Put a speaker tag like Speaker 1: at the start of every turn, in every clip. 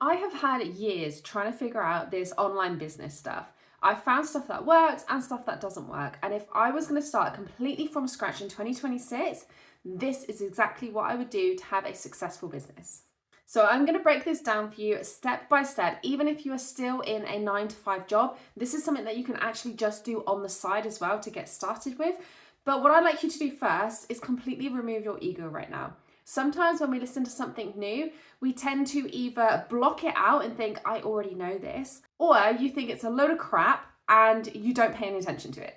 Speaker 1: I have had years trying to figure out this online business stuff. I found stuff that works and stuff that doesn't work. And if I was going to start completely from scratch in 2026, this is exactly what I would do to have a successful business. So I'm going to break this down for you step by step. Even if you are still in a 9 to 5 job, this is something that you can actually just do on the side as well to get started with. But what I'd like you to do first is completely remove your ego right now. Sometimes when we listen to something new, we tend to either block it out and think, I already know this, or you think it's a load of crap and you don't pay any attention to it.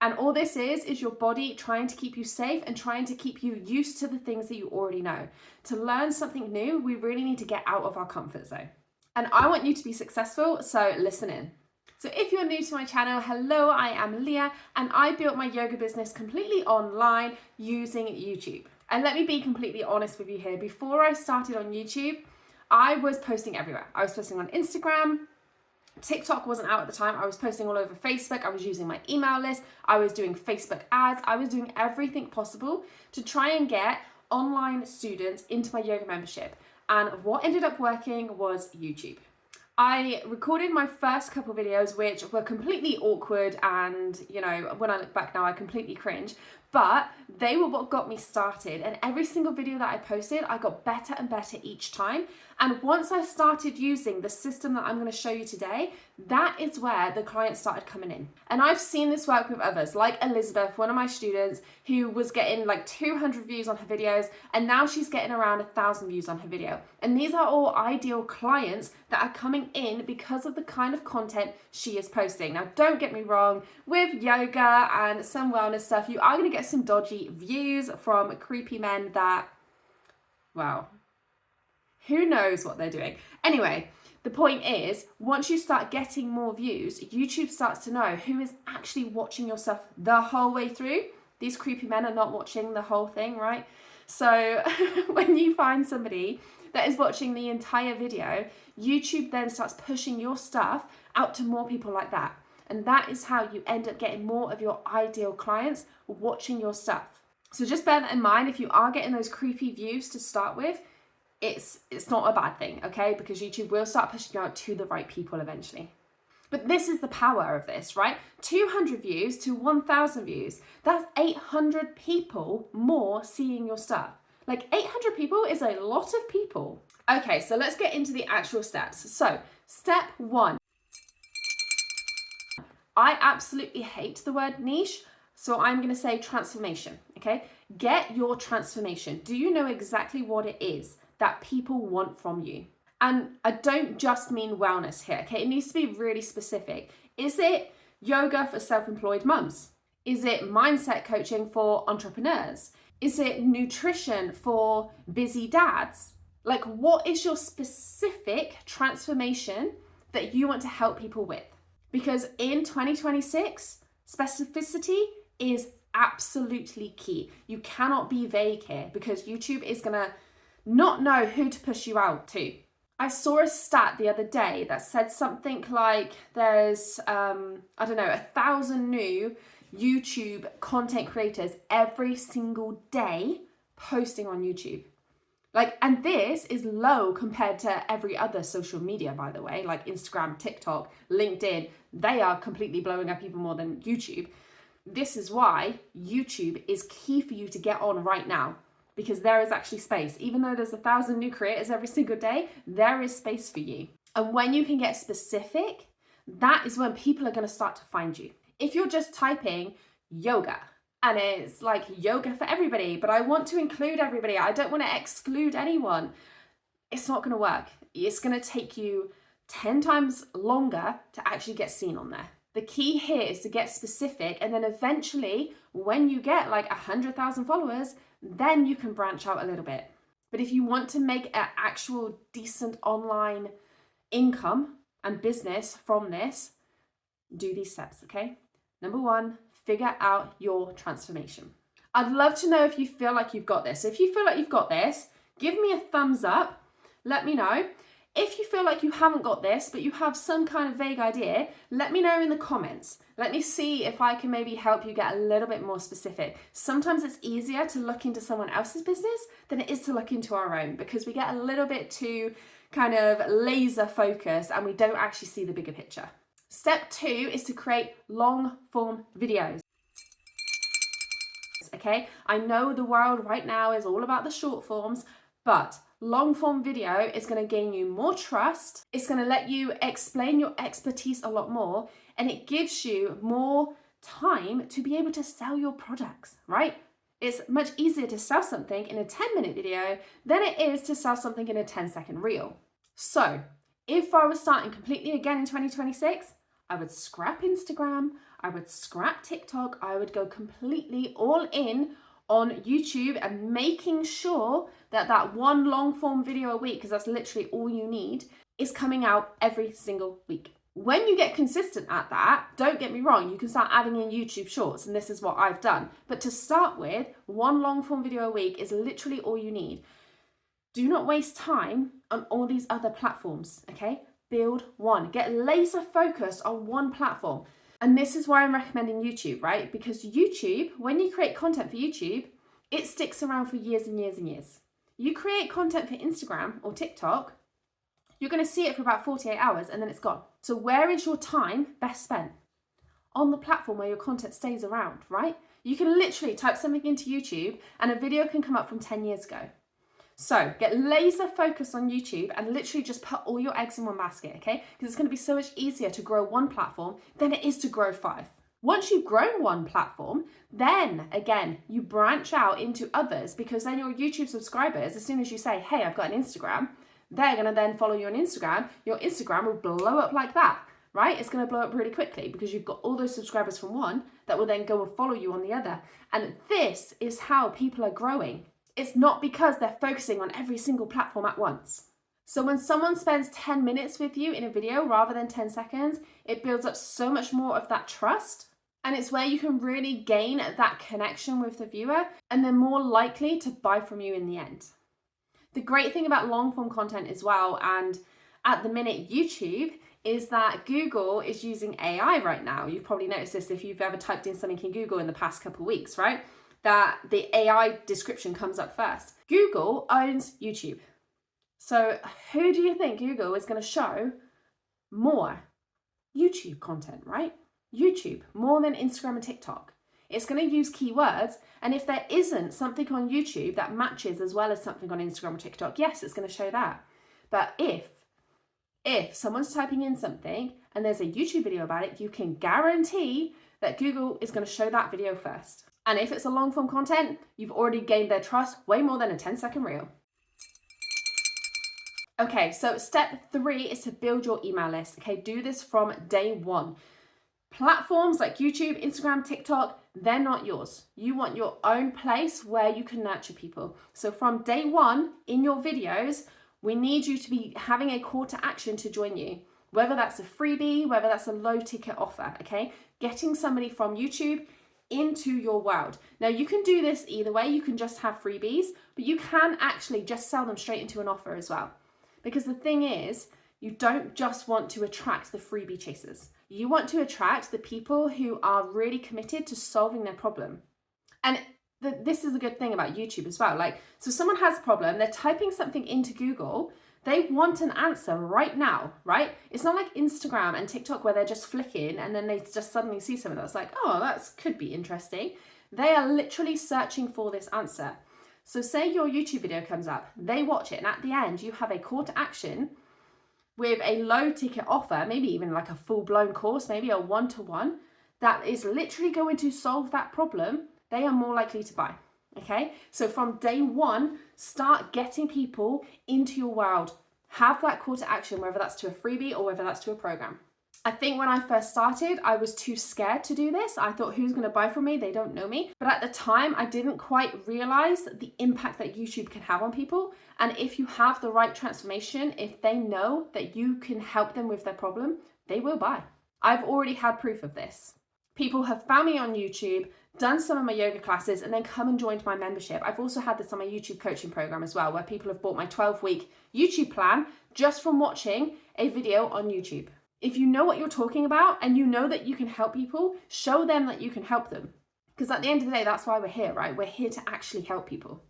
Speaker 1: And all this is your body trying to keep you safe and trying to keep you used to the things that you already know. To learn something new, we really need to get out of our comfort zone. And I want you to be successful, so listen in. So if you're new to my channel, hello, I am Leah, and I built my yoga business completely online using YouTube. And let me be completely honest with you here. Before I started on YouTube, I was posting everywhere. I was posting on Instagram. TikTok wasn't out at the time. I was posting all over Facebook. I was using my email list. I was doing Facebook ads. I was doing everything possible to try and get online students into my yoga membership. And what ended up working was YouTube. I recorded my first couple videos, which were completely awkward, and when I look back now, I completely cringe, but they were what got me started. And every single video that I posted, I got better and better each time. And once I started using the system that I'm going to show you today, that is where the clients started coming in. And I've seen this work with others, like Elizabeth, one of my students, who was getting like 200 views on her videos, and now she's getting around 1,000 views on her video. And these are all ideal clients that are coming in because of the kind of content she is posting. Now, don't get me wrong, with yoga and some wellness stuff, you are going to get some dodgy views from creepy men that, wow, who knows what they're doing. Anyway, the point is, once you start getting more views, YouTube starts to know who is actually watching your stuff the whole way through. These creepy men are not watching the whole thing, right? So when you find somebody that is watching the entire video, YouTube then starts pushing your stuff out to more people like that. And that is how you end up getting more of your ideal clients watching your stuff. So just bear that in mind. If you are getting those creepy views to start with, it's not a bad thing, okay? Because YouTube will start pushing you out to the right people eventually. But this is the power of this, right? 200 views to 1,000 views. That's 800 people more seeing your stuff. Like 800 people is a lot of people. Okay, so let's get into the actual steps. So step 1. I absolutely hate the word niche, so I'm going to say transformation, okay? Get your transformation. Do you know exactly what it is that people want from you? And I don't just mean wellness here, okay? It needs to be really specific. Is it yoga for self-employed mums? Is it mindset coaching for entrepreneurs? Is it nutrition for busy dads? Like, what is your specific transformation that you want to help people with? Because in 2026, specificity is absolutely key. You cannot be vague here because YouTube is gonna not know who to push you out to. I saw a stat the other day that said something like there's, 1,000 new YouTube content creators every single day posting on YouTube. And this is low compared to every other social media, by the way, like Instagram, TikTok, LinkedIn. They are completely blowing up even more than YouTube. This is why YouTube is key for you to get on right now, because there is actually space. Even though there's 1,000 new creators every single day, there is space for you. And when you can get specific, that is when people are going to start to find you. If you're just typing yoga, and it's like yoga for everybody, but I want to include everybody, I don't want to exclude anyone, it's not going to work. It's going to take you 10 times longer to actually get seen on there. The key here is to get specific, and then eventually, when you get like 100,000 followers, then you can branch out a little bit. But if you want to make an actual decent online income and business from this, do these steps, okay? Number 1, figure out your transformation. I'd love to know if you feel like you've got this. If you feel like you've got this, give me a thumbs up. Let me know. If you feel like you haven't got this, but you have some kind of vague idea, let me know in the comments. Let me see if I can maybe help you get a little bit more specific. Sometimes it's easier to look into someone else's business than it is to look into our own, because we get a little bit too kind of laser focused and we don't actually see the bigger picture. Step 2 is to create long form videos. Okay, I know the world right now is all about the short forms, but long form video is going to gain you more trust. It's going to let you explain your expertise a lot more, and it gives you more time to be able to sell your products, right? It's much easier to sell something in a 10-minute video than it is to sell something in a 10-second reel. So if I was starting completely again in 2026, I would scrap Instagram, I would scrap TikTok, I would go completely all in on YouTube and making sure that that one long form video a week, because that's literally all you need, is coming out every single week. When you get consistent at that, don't get me wrong, you can start adding in YouTube shorts, and this is what I've done. But to start with, one long form video a week is literally all you need. Do not waste time on all these other platforms, okay? Build one. Get laser focused on one platform. And this is why I'm recommending YouTube, right? Because YouTube, when you create content for YouTube, it sticks around for years and years and years. You create content for Instagram or TikTok, you're going to see it for about 48 hours and then it's gone. So where is your time best spent? On the platform where your content stays around, right? You can literally type something into YouTube and a video can come up from 10 years ago. So get laser focused on YouTube and literally just put all your eggs in one basket, okay? Because it's going to be so much easier to grow one platform than it is to grow 5. Once you've grown one platform, then again, you branch out into others, because then your YouTube subscribers, as soon as you say, hey, I've got an Instagram, they're going to then follow you on Instagram. Your Instagram will blow up like that, right? It's going to blow up really quickly because you've got all those subscribers from one that will then go and follow you on the other. And this is how people are growing. It's not because they're focusing on every single platform at once. So when someone spends 10 minutes with you in a video rather than 10 seconds, it builds up so much more of that trust. And it's where you can really gain that connection with the viewer, and they're more likely to buy from you in the end. The great thing about long form content as well, and at the minute YouTube, is that Google is using AI right now. You've probably noticed this if you've ever typed in something in Google in the past couple of weeks, right? That the AI description comes up first. Google owns YouTube. So who do you think Google is going to show more YouTube content, right? YouTube, more than Instagram and TikTok. It's going to use keywords, and if there isn't something on YouTube that matches as well as something on Instagram or TikTok, yes, it's going to show that. But if someone's typing in something and there's a YouTube video about it, you can guarantee that Google is going to show that video first. And if it's a long form content, you've already gained their trust way more than a 10-second reel. Okay, so step 3 is to build your email list. Okay, do this from day 1. Platforms like YouTube, Instagram, TikTok, they're not yours. You want your own place where you can nurture people. So from day 1 in your videos, we need you to be having a call to action to join you. Whether that's a freebie, whether that's a low ticket offer, okay? Getting somebody from YouTube into your world. Now you can do this either way. You can just have freebies, but you can actually just sell them straight into an offer as well. Because the thing is, you don't just want to attract the freebie chasers. You want to attract the people who are really committed to solving their problem. And this is a good thing about YouTube as well. Like, so someone has a problem, they're typing something into Google, they want an answer right now, right? It's not like Instagram and TikTok where they're just flicking and then they just suddenly see something that's like, oh, that could be interesting. They are literally searching for this answer. So say your YouTube video comes up, they watch it, and at the end you have a call to action with a low ticket offer, maybe even like a full-blown course, maybe a one-to-one, that is literally going to solve that problem. They are more likely to buy. Okay, so from day 1, start getting people into your world. Have that call to action, whether that's to a freebie or whether that's to a program. I think when I first started, I was too scared to do this. I thought, who's going to buy from me? They don't know me. But at the time, I didn't quite realize the impact that YouTube can have on people. And if you have the right transformation, if they know that you can help them with their problem, they will buy. I've already had proof of this. People have found me on YouTube, done some of my yoga classes, and then come and joined my membership. I've also had this on my YouTube coaching program as well, where people have bought my 12-week YouTube plan just from watching a video on YouTube. If you know what you're talking about and you know that you can help people, show them that you can help them. Because at the end of the day, that's why we're here, right? We're here to actually help people.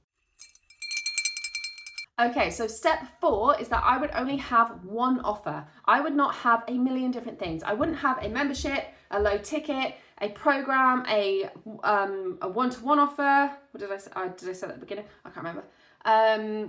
Speaker 1: Okay, so step 4 is that I would only have one offer. I would not have a million different things. I wouldn't have a membership, a low ticket, a program, a one-to-one offer. What did I say? Did I say that at the beginning? I can't remember. I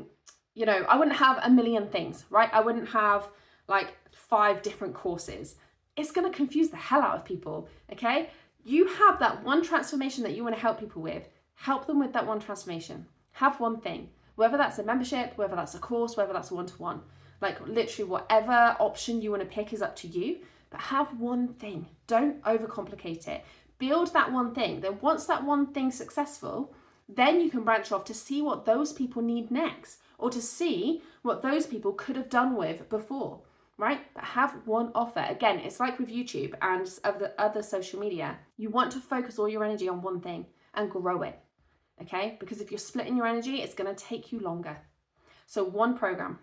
Speaker 1: wouldn't have a million things, right? I wouldn't have like 5 different courses. It's going to confuse the hell out of people, okay? You have that one transformation that you want to help people with. Help them with that one transformation. Have one thing. Whether that's a membership, whether that's a course, whether that's a one-to-one. Like literally whatever option you want to pick is up to you. But have one thing. Don't overcomplicate it. Build that one thing. Then once that one thing's successful, then you can branch off to see what those people need next, or to see what those people could have done with before, right? But have one offer. Again, it's like with YouTube and other social media. You want to focus all your energy on one thing and grow it, okay? Because if you're splitting your energy, it's going to take you longer. So one program.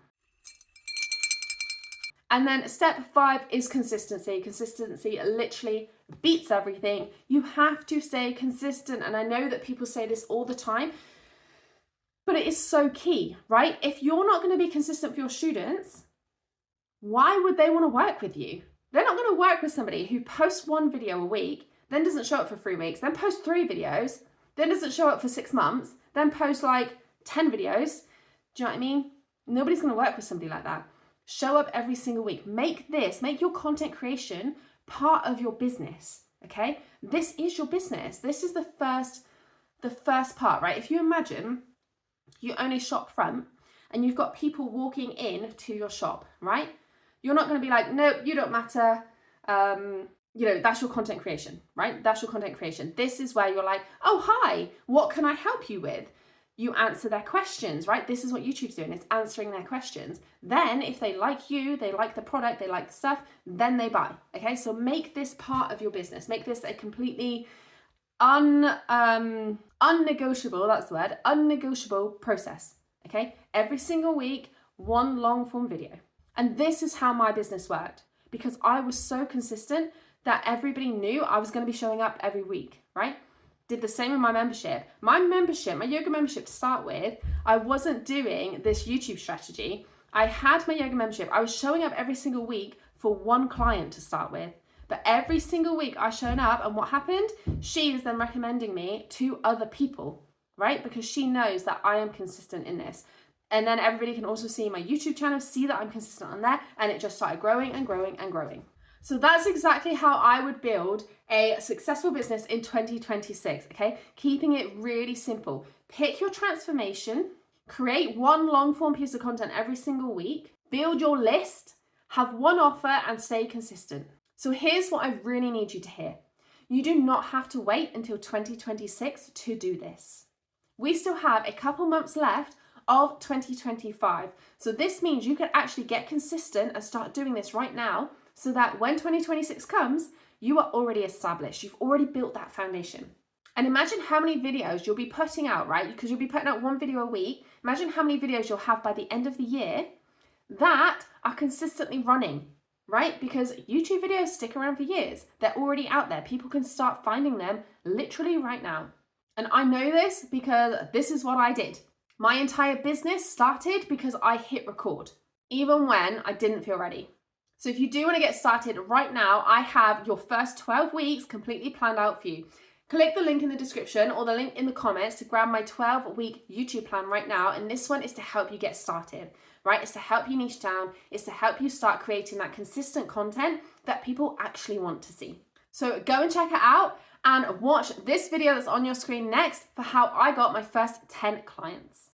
Speaker 1: And then step 5 is consistency. Consistency literally beats everything. You have to stay consistent. And I know that people say this all the time, but it is so key, right? If you're not going to be consistent for your students, why would they want to work with you? They're not going to work with somebody who posts 1 video a week, then doesn't show up for 3 weeks, then posts 3 videos, then doesn't show up for 6 months, then posts like 10 videos. Do you know what I mean? Nobody's going to work with somebody like that. Show up every single week. Make your content creation part of your business, okay? This is your business. This is the first part, right? If you imagine you only shop front and you've got people walking in to your shop, right? You're not going to be like, nope, you don't matter. That's your content creation, right? That's your content creation. This is where you're like, oh, hi, what can I help you with? You answer their questions, right? This is what YouTube's doing, it's answering their questions. Then if they like you, they like the product, they like the stuff, then they buy, okay? So make this part of your business. Make this a completely unnegotiable, that's the word, unnegotiable process, okay? Every single week, one long form video. And this is how my business worked, because I was so consistent that everybody knew I was going to be showing up every week, right? Did the same with my membership. My yoga membership to start with, I wasn't doing this YouTube strategy. I had my yoga membership. I was showing up every single week for one client to start with. But every single week I showed up, and what happened? She is then recommending me to other people, right? Because she knows that I am consistent in this. And then everybody can also see my YouTube channel, see that I'm consistent on there, and it just started growing and growing and growing. So that's exactly how I would build a successful business in 2026, okay? Keeping it really simple. Pick your transformation, create one long form piece of content every single week, build your list, have one offer, and stay consistent. So here's what I really need you to hear. You do not have to wait until 2026 to do this. We still have a couple months left of 2025. So this means you can actually get consistent and start doing this right now, so that when 2026 comes, you are already established. You've already built that foundation. And imagine how many videos you'll be putting out, right? Because you'll be putting out 1 video a week. Imagine how many videos you'll have by the end of the year that are consistently running, right? Because YouTube videos stick around for years. They're already out there. People can start finding them literally right now. And I know this because this is what I did. My entire business started because I hit record, even when I didn't feel ready. So if you do want to get started right now, I have your first 12 weeks completely planned out for you. Click the link in the description or the link in the comments to grab my 12-week YouTube plan right now. And this one is to help you get started, right? It's to help you niche down. It's to help you start creating that consistent content that people actually want to see. So go and check it out and watch this video that's on your screen next for how I got my first 10 clients.